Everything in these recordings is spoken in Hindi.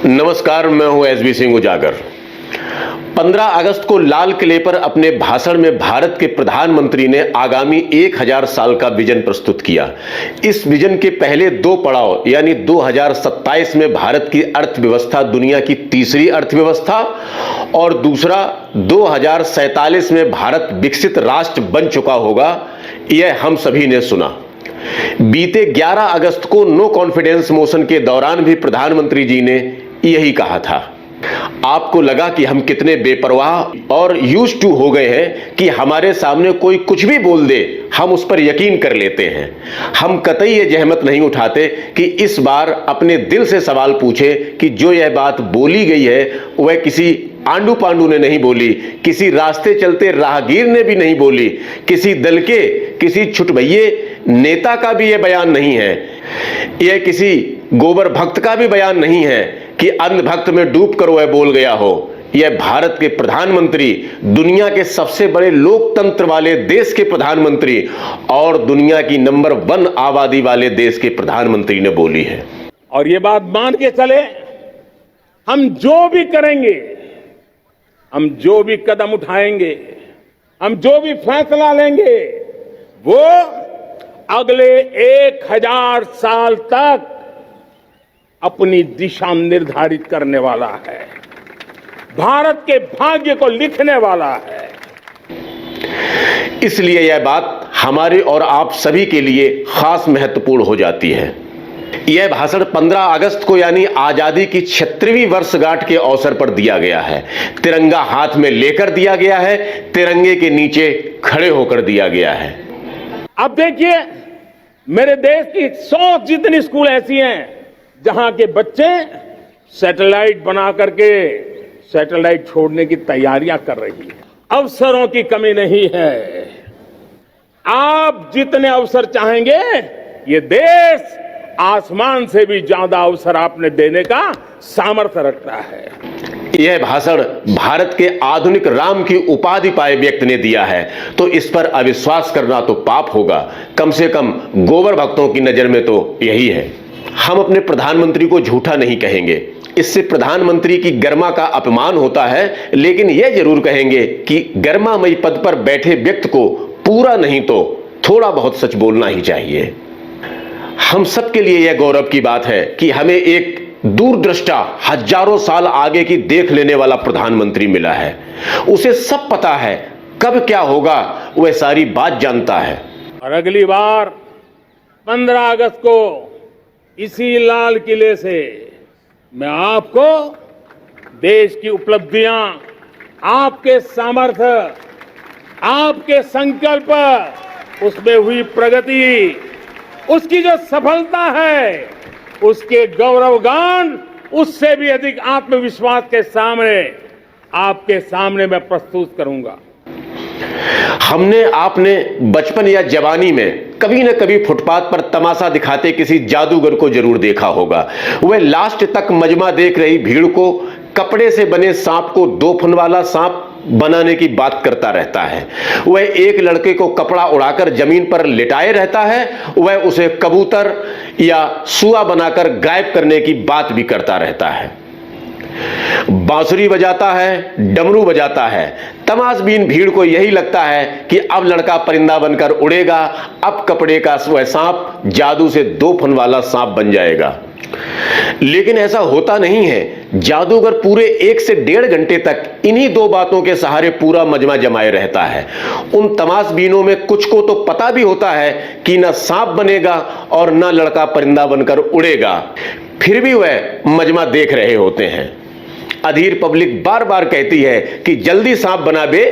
नमस्कार, मैं हूं एसबी सिंह उजागर। 15 अगस्त को लाल किले पर अपने भाषण में भारत के प्रधानमंत्री ने आगामी 1000 साल का विजन प्रस्तुत किया। इस विजन के पहले दो पड़ाव यानी 2027 में भारत की अर्थव्यवस्था दुनिया की तीसरी अर्थव्यवस्था और दूसरा 2047 में भारत विकसित राष्ट्र बन चुका होगा, यह हम सभी ने सुना। बीते 11 अगस्त को नो कॉन्फिडेंस मोशन के दौरान भी प्रधानमंत्री जी ने यही कहा था। आपको लगा कि हम कितने बेपरवाह और यूज्ड टू हो गए हैं कि हमारे सामने कोई कुछ भी बोल दे हम उस पर यकीन कर लेते हैं। हम कतई ये जहमत नहीं उठाते कि इस बार अपने दिल से सवाल पूछे कि जो यह बात बोली गई है वह किसी आंडू पांडू ने नहीं बोली, किसी रास्ते चलते राहगीर ने भी नहीं बोली, किसी दल के किसी छुटभइये नेता का भी यह बयान नहीं है, यह किसी गोबर भक्त का भी बयान नहीं है कि अंधभक्त में डूब कर वह बोल गया हो। यह भारत के प्रधानमंत्री, दुनिया के सबसे बड़े लोकतंत्र वाले देश के प्रधानमंत्री और दुनिया की नंबर 1 आबादी वाले देश के प्रधानमंत्री ने बोली है। और ये बात मान के चले, हम जो भी करेंगे, हम जो भी कदम उठाएंगे, हम जो भी फैसला लेंगे, वो अगले 1000 साल तक अपनी दिशा निर्धारित करने वाला है, भारत के भाग्य को लिखने वाला है। इसलिए यह बात हमारे और आप सभी के लिए खास महत्वपूर्ण हो जाती है। यह भाषण 15 अगस्त को यानी आजादी की 76वीं वर्षगांठ के अवसर पर दिया गया है। तिरंगा हाथ में लेकर दिया गया है, तिरंगे के नीचे खड़े होकर दिया गया है। अब देखिए, मेरे देश की 100 जितनी स्कूल ऐसी हैं जहां के बच्चे सैटेलाइट बना करके सैटेलाइट छोड़ने की तैयारियां कर रही है। अवसरों की कमी नहीं है। आप जितने अवसर चाहेंगे, ये देश आसमान से भी ज्यादा अवसर आपने देने का सामर्थ्य रखता है। यह भाषण भारत के आधुनिक राम की उपाधि पाए व्यक्ति ने दिया है, तो इस पर अविश्वास करना तो पाप होगा। कम से कम गोबर भक्तों की नजर में तो यही है। हम अपने प्रधानमंत्री को झूठा नहीं कहेंगे, इससे प्रधानमंत्री की गरिमा का अपमान होता है, लेकिन यह जरूर कहेंगे कि गरिमामयी पद पर बैठे व्यक्ति को पूरा नहीं तो थोड़ा बहुत सच बोलना ही चाहिए। हम सबके लिए यह गौरव की बात है कि हमें एक दूरदृष्टा, हजारों साल आगे की देख लेने वाला प्रधानमंत्री मिला है। उसे सब पता है, कब क्या होगा वह सारी बात जानता है। और अगली बार 15 अगस्त को इसी लाल किले से मैं आपको देश की उपलब्धियां, आपके सामर्थ्य, आपके संकल्प, उसमें हुई प्रगति, उसकी जो सफलता है, उसके गौरवगान, उससे भी अधिक आत्मविश्वास के सामने आपके सामने मैं प्रस्तुत करूंगा। हमने आपने बचपन या जवानी में कभी न कभी फुटपाथ पर तमाशा दिखाते किसी जादूगर को जरूर देखा होगा। वह लास्ट तक मजमा देख रही भीड़ को कपड़े से बने सांप को 2 फन वाला सांप बनाने की बात करता रहता है। वह एक लड़के को कपड़ा उड़ाकर जमीन पर लिटाए रहता है, वह उसे कबूतर या सुआ बनाकर गायब करने की बात भी करता रहता है। बांसुरी बजाता है, डमरू बजाता है, तमाशबीन भीड़ को यही लगता है कि अब लड़का परिंदा बनकर उड़ेगा, अब कपड़े का वह सांप जादू से 2 फन वाला सांप बन जाएगा। लेकिन ऐसा होता नहीं है। जादूगर पूरे 1 से 1.5 घंटे तक इन्हीं 2 बातों के सहारे पूरा मजमा जमाए रहता है। उन तमाशबीनों में कुछ को तो पता भी होता है कि न सांप बनेगा और न लड़का परिंदा बनकर उड़ेगा, फिर भी वह मजमा देख रहे होते हैं। अधीर पब्लिक बार बार कहती है कि जल्दी सांप बना दे,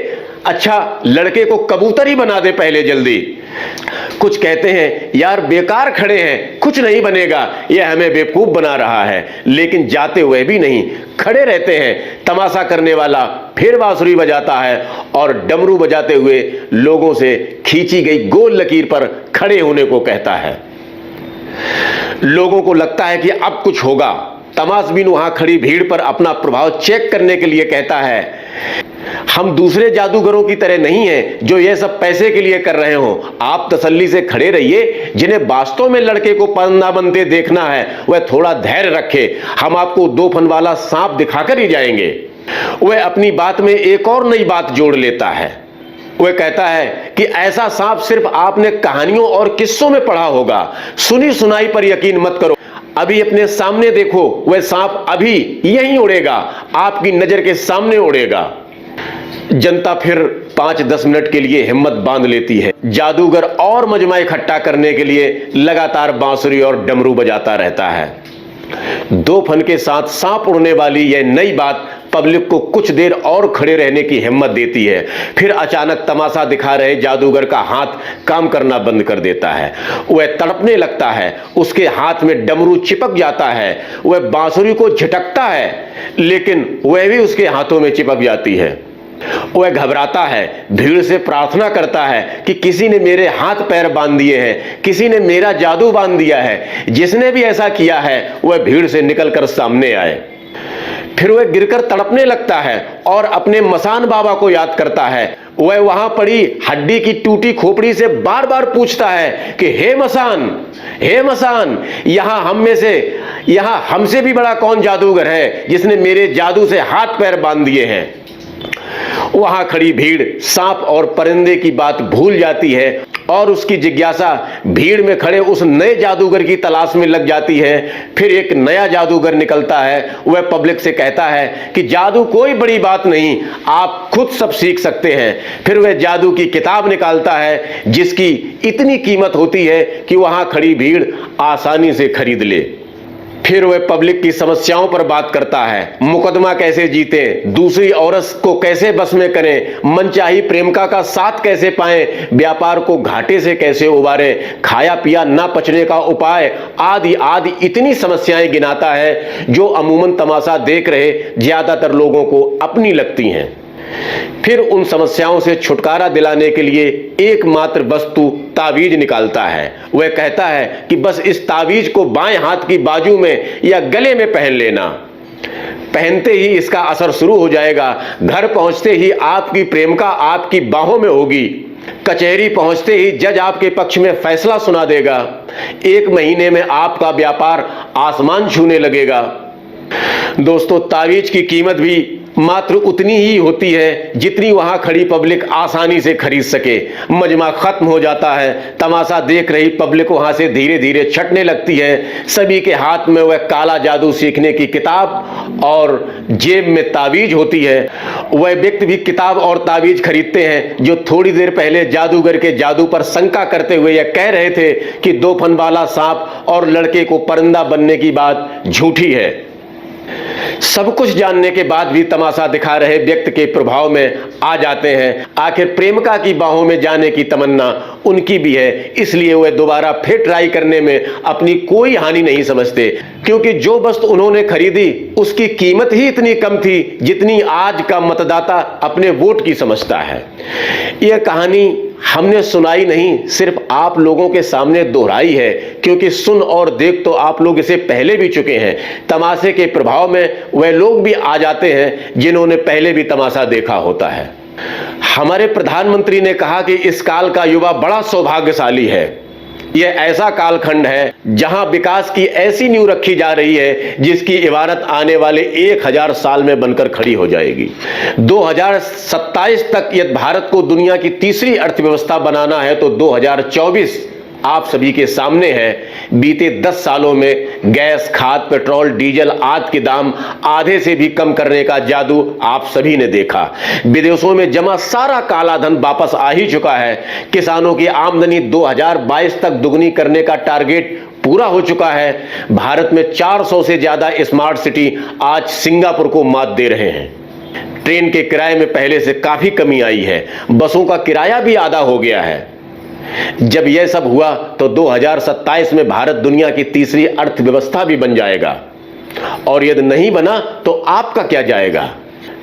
अच्छा लड़के को कबूतर ही बना दे पहले जल्दी। कुछ कहते हैं यार बेकार खड़े हैं, कुछ नहीं बनेगा, यह हमें बेवकूफ बना रहा है, लेकिन जाते हुए भी नहीं, खड़े रहते हैं। तमाशा करने वाला फिर बांसुरी बजाता है और डमरू बजाते हुए लोगों से खींची गई गोल लकीर पर खड़े होने को कहता है। लोगों को लगता है कि अब कुछ होगा। तमाशबीन वहां खड़ी भीड़ पर अपना प्रभाव चेक करने के लिए कहता है, हम दूसरे जादूगरों की तरह नहीं हैं जो ये सब पैसे के लिए कर रहे हो। आप तसल्ली से खड़े रहिए। जिन्हें वास्तव में लड़के को पन्ना बनते देखना है वह थोड़ा धैर्य रखे। हम आपको 2 फन वाला सांप दिखाकर ही जाएंगे। वह अपनी बात में एक और नई बात जोड़ लेता है। वह कहता है कि ऐसा सांप सिर्फ आपने कहानियों और किस्सों में पढ़ा होगा, सुनी सुनाई पर यकीन मत करो। अभी अपने सामने देखो, वह सांप अभी यहीं उड़ेगा, आपकी नजर के सामने उड़ेगा। जनता फिर 5-10 मिनट के लिए हिम्मत बांध लेती है। जादूगर और मजमा इकट्ठा करने के लिए लगातार बांसुरी और डमरू बजाता रहता है। 2 फन के साथ सांप उड़ने वाली यह नई बात पब्लिक को कुछ देर और खड़े रहने की हिम्मत देती है। फिर अचानक तमाशा दिखा रहे जादूगर का हाथ काम करना बंद कर देता है। वह तड़पने लगता है, उसके हाथ में डमरू चिपक जाता है। वह बांसुरी को झटकता है, लेकिन वह भी उसके हाथों में चिपक जाती है। वह घबराता है, भीड़ से प्रार्थना करता है कि किसी ने मेरे हाथ पैर बांध दिए हैं, किसी ने मेरा जादू बांध दिया है। जिसने भी ऐसा किया है वह भीड़ से निकलकर सामने आए। फिर वह गिरकर तड़पने लगता है और अपने मसान बाबा को याद करता है। वह वहां पड़ी हड्डी की टूटी खोपड़ी से बार बार पूछता है कि हे मसान, यहां हमसे भी बड़ा कौन जादूगर है जिसने मेरे जादू से हाथ पैर बांध दिए हैं। वहां खड़ी भीड़ सांप और परिंदे की बात भूल जाती है और उसकी जिज्ञासा भीड़ में खड़े उस नए जादूगर की तलाश में लग जाती है। फिर एक नया जादूगर निकलता है। वह पब्लिक से कहता है कि जादू कोई बड़ी बात नहीं, आप खुद सब सीख सकते हैं। फिर वह जादू की किताब निकालता है जिसकी इतनी कीमत होती है कि वहां खड़ी भीड़ आसानी से खरीद ले। फिर वह पब्लिक की समस्याओं पर बात करता है, मुकदमा कैसे जीतें, दूसरी औरत को कैसे बस में करें, मनचाही प्रेमिका का साथ कैसे पाएं, व्यापार को घाटे से कैसे उबारें, खाया पिया ना पचने का उपाय, आदि आदि इतनी समस्याएं गिनाता है जो अमूमन तमाशा देख रहे ज्यादातर लोगों को अपनी लगती हैं। फिर उन समस्याओं से छुटकारा दिलाने के लिए एकमात्र वस्तु तावीज निकालता है। वह कहता है कि बस इस तावीज को बाएं हाथ की बाजू में या गले में पहन लेना, पहनते ही इसका असर शुरू हो जाएगा। घर पहुंचते ही आपकी प्रेमिका आपकी बाहों में होगी। कचहरी पहुंचते ही जज आपके पक्ष में फैसला सुना देगा। 1 महीने में आपका व्यापार आसमान छूने लगेगा। दोस्तों, तावीज की कीमत भी मात्र उतनी ही होती है जितनी वहां खड़ी पब्लिक आसानी से खरीद सके। मजमा खत्म हो जाता है। तमाशा देख रही पब्लिक वहां से धीरे धीरे छटने लगती है। सभी के हाथ में वह काला जादू सीखने की किताब और जेब में तावीज होती है। वह व्यक्ति भी किताब और तावीज खरीदते हैं जो थोड़ी देर पहले जादूगर के जादू पर शंका करते हुए यह कह रहे थे कि 2 फन वाला सांप और लड़के को परिंदा बनने की बात झूठी है। सब कुछ जानने के बाद भी तमाशा दिखा रहे व्यक्ति के प्रभाव में आ जाते हैं। आखिर प्रेमिका की बाहों में जाने की तमन्ना उनकी भी है, इसलिए वे दोबारा फिर ट्राई करने में अपनी कोई हानि नहीं समझते, क्योंकि जो वस्तु उन्होंने खरीदी उसकी कीमत ही इतनी कम थी जितनी आज का मतदाता अपने वोट की समझता है। यह कहानी हमने सुनाई नहीं, सिर्फ आप लोगों के सामने दोहराई है, क्योंकि सुन और देख तो आप लोग इसे पहले भी चुके हैं। तमाशे के प्रभाव में वह लोग भी आ जाते हैं जिन्होंने पहले भी तमाशा देखा होता है। हमारे प्रधानमंत्री ने कहा कि इस काल का युवा बड़ा सौभाग्यशाली है। यह ऐसा कालखंड है जहां विकास की ऐसी नींव रखी जा रही है जिसकी इबारत आने वाले 1000 साल में बनकर खड़ी हो जाएगी। 2027 तक यदि भारत को दुनिया की तीसरी अर्थव्यवस्था बनाना है तो 2024 आप सभी के सामने है। बीते 10 सालों में गैस, खाद, पेट्रोल, डीजल आदि के दाम आधे से भी कम करने का जादू आप सभी ने देखा। विदेशों में जमा सारा काला धन वापस आ ही चुका है। किसानों की आमदनी 2022 तक दुगनी करने का टारगेट पूरा हो चुका है। भारत में 400 से ज्यादा स्मार्ट सिटी आज सिंगापुर को मात दे रहे हैं। ट्रेन के किराए में पहले से काफी कमी आई है। बसों का किराया भी आधा हो गया है। जब यह सब हुआ तो 2027 में भारत दुनिया की तीसरी अर्थव्यवस्था भी बन जाएगा, और यदि नहीं बना तो आपका क्या जाएगा।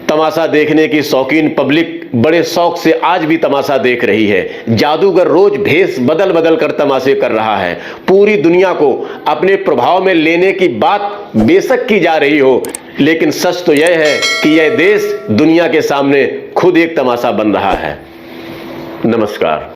तमाशा देखने की शौकीन पब्लिक बड़े शौक से आज भी तमाशा देख रही है। जादूगर रोज भेष बदल बदल कर तमाशे कर रहा है। पूरी दुनिया को अपने प्रभाव में लेने की बात बेशक की जा रही हो, लेकिन सच तो यह है कि यह देश दुनिया के सामने खुद एक तमाशा बन रहा है। नमस्कार।